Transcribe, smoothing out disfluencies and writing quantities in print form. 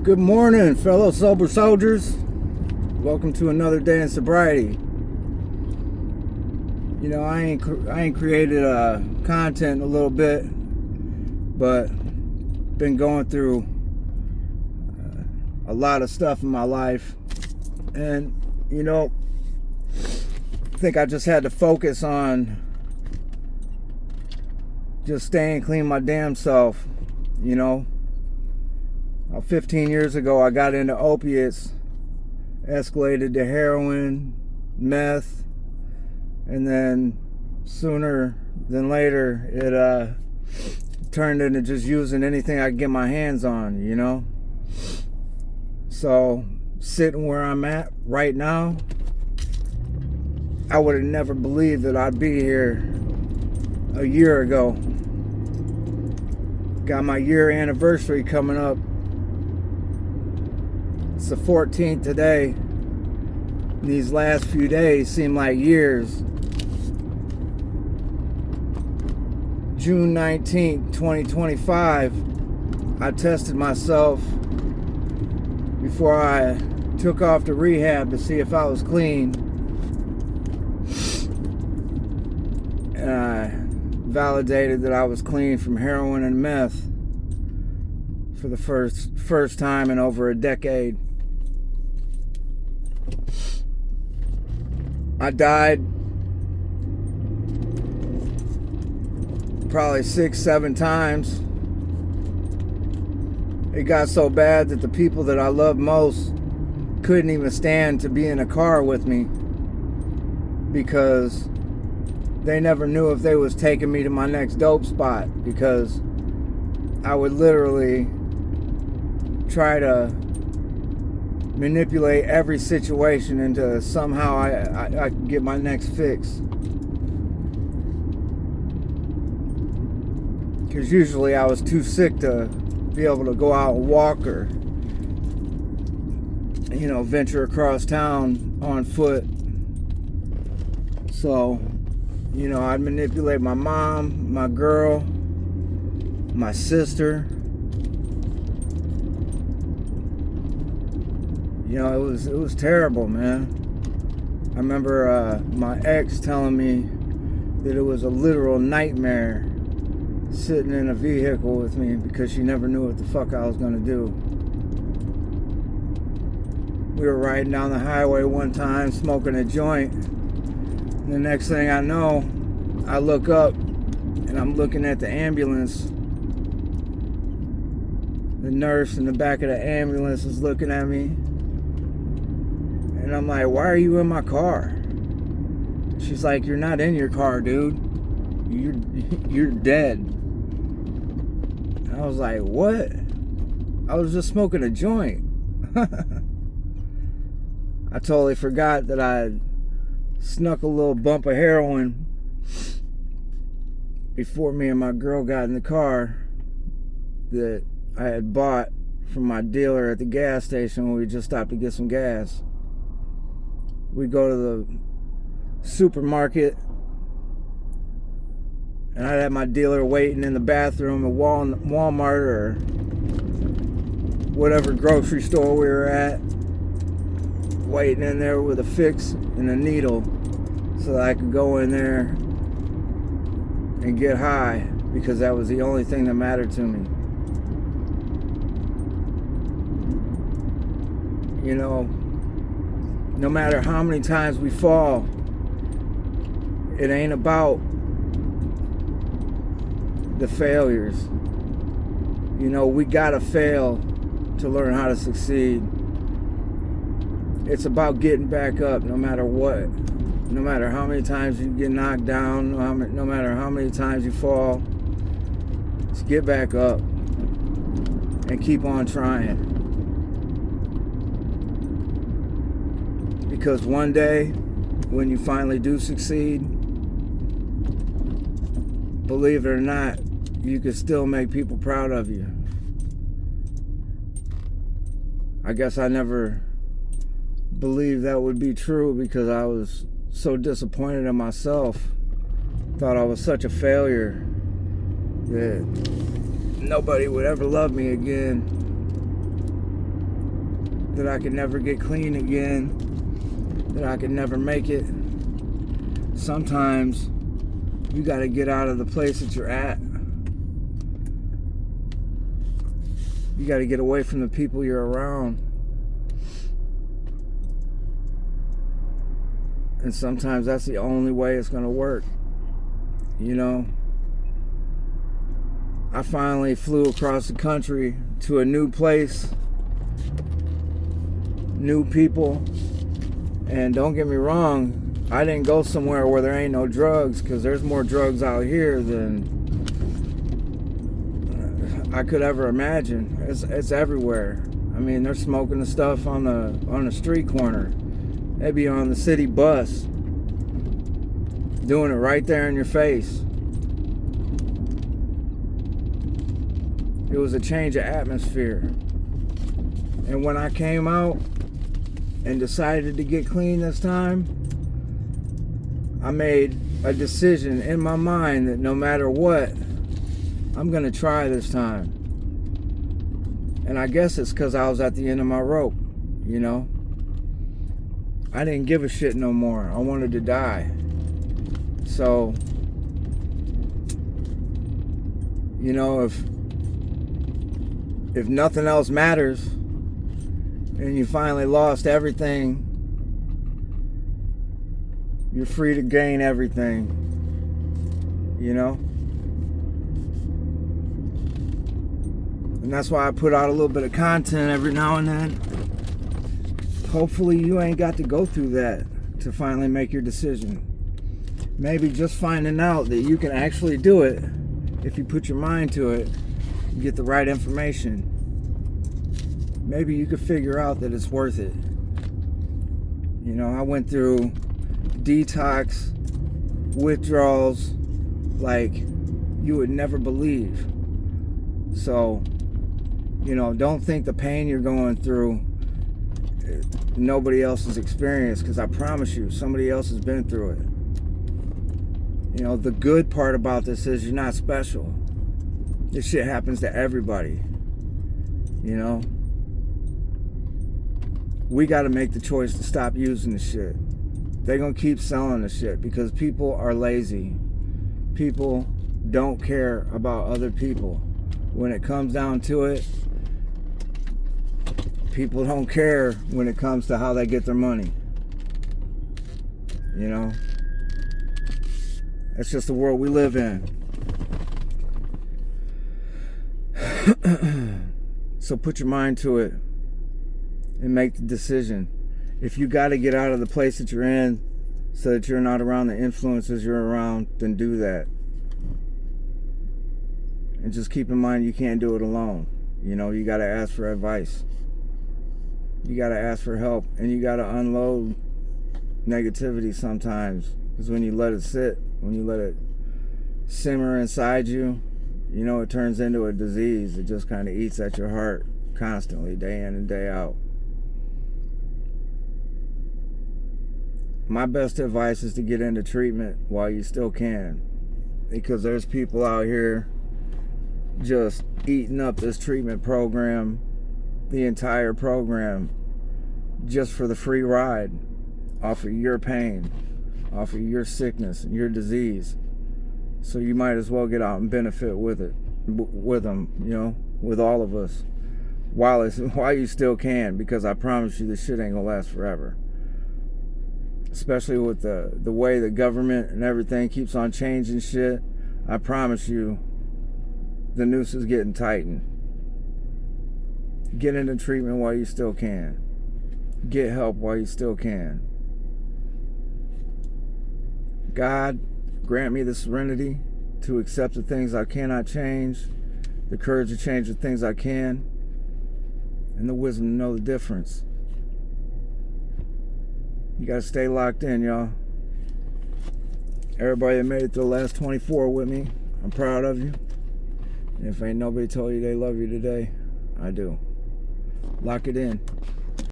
Good morning, fellow sober soldiers. Welcome to another day in sobriety. You know, I ain't created content in a little bit, but been going through a lot of stuff in my life, and you know, I think I just had to focus on just staying clean my damn self. You know, 15 years ago I got into opiates, escalated to heroin, meth, and then sooner than later it turned into just using anything I could get my hands on, you know. So sitting where I'm at right now, I would have never believed that I'd be here a year ago. Got my year anniversary coming up. It's the 14th today. These last few days seem like years. June 19th, 2025, I tested myself before I took off to rehab to see if I was clean. And I validated that I was clean from heroin and meth for the first time in over a decade. I died probably 6-7 times. It got so bad that the people that I love most couldn't even stand to be in a car with me, because they never knew if they was taking me to my next dope spot, because I would literally try to manipulate every situation into somehow I could get my next fix. Because usually I was too sick to be able to go out and walk or, you know, venture across town on foot. So, you know, I'd manipulate my mom, my girl, my sister. You know, it was terrible, man. I remember my ex telling me that it was a literal nightmare sitting in a vehicle with me, because she never knew what the fuck I was gonna do. We were riding down the highway one time, smoking a joint. And the next thing I know, I look up and I'm looking at the ambulance. The nurse in the back of the ambulance is looking at me. And I'm like, why are you in my car? She's like, you're not in your car, dude. You're dead. And I was like, what? I was just smoking a joint. I totally forgot that I snuck a little bump of heroin before me and my girl got in the car that I had bought from my dealer at the gas station when we just stopped to get some gas. We go to the supermarket, and I had my dealer waiting in the bathroom at Walmart or whatever grocery store we were at, waiting in there with a fix and a needle so that I could go in there and get high, because that was the only thing that mattered to me. You know, no matter how many times we fall, it ain't about the failures. You know, we gotta fail to learn how to succeed. It's about getting back up no matter what. No matter how many times you get knocked down, no matter how many times you fall, just get back up and keep on trying. Because one day, when you finally do succeed, believe it or not, you can still make people proud of you. I guess I never believed that would be true, because I was so disappointed in myself. Thought I was such a failure that nobody would ever love me again. that I could never get clean again, that I could never make it. Sometimes you got to get out of the place that you're at. You got to get away from the people you're around. And sometimes that's the only way it's going to work. You know, I finally flew across the country to a new place, new people. And don't get me wrong, I didn't go somewhere where there ain't no drugs, because there's more drugs out here than I could ever imagine. It's everywhere. I mean, they're smoking the stuff on the street corner. They be on the city bus, doing it right there in your face. It was a change of atmosphere. And when I came out and decided to get clean this time, I made a decision in my mind that no matter what, I'm gonna try this time. And I guess it's because I was at the end of my rope, you know? I didn't give a shit no more. I wanted to die. So, you know, if nothing else matters and you finally lost everything, you're free to gain everything, you know? And that's why I put out a little bit of content every now and then. Hopefully you ain't got to go through that to finally make your decision. Maybe just finding out that you can actually do it if you put your mind to it, you get the right information. Maybe you could figure out that it's worth it. You know, I went through detox, withdrawals like you would never believe. So, you know, don't think the pain you're going through nobody else has experienced, because I promise you somebody else has been through it. You know, the good part about this is you're not special. This shit happens to everybody. You know, we got to make the choice to stop using the shit. They're gonna keep selling the shit because people are lazy. People don't care about other people. When it comes down to it, people don't care when it comes to how they get their money. You know? That's just the world we live in. So put your mind to it and make the decision. If you got to get out of the place that you're in so that you're not around the influences you're around, then do that. And just keep in mind you can't do it alone. You know, you got to ask for advice. You got to ask for help, and you got to unload negativity sometimes, because when you let it sit, when you let it simmer inside you, you know, it turns into a disease. It just kind of eats at your heart constantly, day in and day out. My best advice is to get into treatment while you still can, because there's people out here just eating up this treatment program, the entire program, just for the free ride off of your pain, off of your sickness and your disease. So you might as well get out and benefit with it, with them, you know, with all of us, while you still can, because I promise you this shit ain't gonna last forever. Especially with the way the government and everything keeps on changing shit, I promise you the noose is getting tightened. Get into treatment while you still can. Get help while you still can. God, grant me the serenity to accept the things I cannot change, the courage to change the things I can, and the wisdom to know the difference. You gotta stay locked in, y'all. Everybody that made it to the last 24 with me, I'm proud of you. And if ain't nobody told you they love you today, I do. Lock it in.